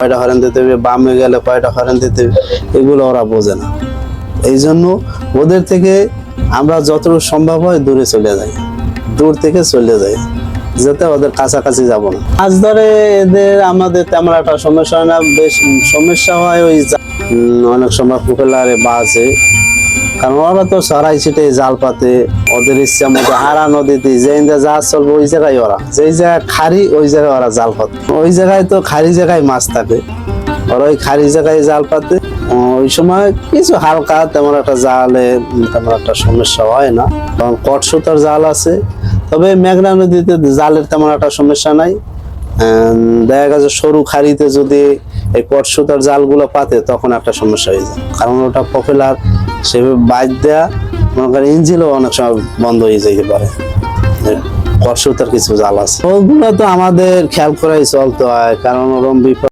কয়টা হরেন দিতে হবে, বামে গেলে কয়টা হরেন দিতে হবে, এগুলো ওরা বোঝে না। এই জন্য ওদের থেকে আমরা যতটুকু সম্ভব হয় দূরে চলে যাই, দূর থেকে চলে যাই, যাতে ওদের কাছাকাছি যাব না। মাছ ধরে এদের আমাদের তেমন একটা সমস্যা হয় না, বেশ সমস্যা হয় ওই অনেক সময় পুকুরে বাজে, কারণ ওরা তো সরাই ছিটে জাল পাতে, ওদের ইচ্ছা মতো হারা নদীতে যে জাহাজ চলবে ওই জায়গায় ওরা, যেই জায়গায় খারি ওই জায়গায় ওরা জাল পাতে, ওই জায়গায় তো খারি জায়গায় মাছ থাকে, ওরা ওই খারি জায়গায় জাল পাতে। ওই সময় কিছু হালকা তেমন একটা জালে তেমন একটা সমস্যা হয় না, কারণ কটসুতার জাল আছে। তবে মেঘনা নদীতে জালের তেমন একটা সমস্যা নাই। দেখা গেছে সরু খাড়িতে যদি এই কটসুতার জালগুলো পাতে তখন একটা সমস্যা হয়ে যায়, কারণ ওটা পপুলার সেভাবে বাইর দেয়া, মনে করেন ইঞ্জিনও অনেক সময় বন্ধ হয়ে যেতে পারে। কটসুতার কিছু জাল আছে, ওগুলো তো আমাদের খেয়াল করাই চলতে হয়, কারণ ওরকম বিপদ